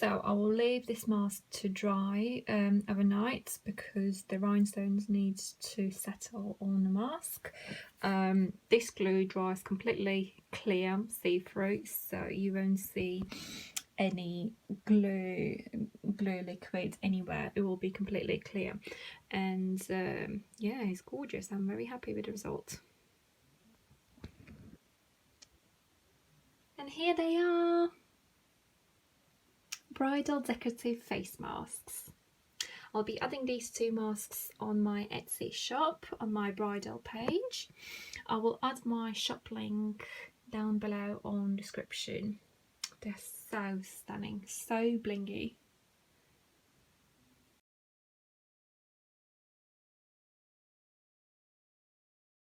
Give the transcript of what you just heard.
So I will leave this mask to dry overnight because the rhinestones need to settle on the mask. This glue dries completely clear, see-through, so you won't see any glue liquid anywhere. It will be completely clear, and yeah, it's gorgeous. I'm very happy with the result. And here they are, bridal decorative face masks. I'll be adding these 2 masks on my Etsy shop on my bridal page. I will add my shop link down below on description. They're so stunning, so blingy.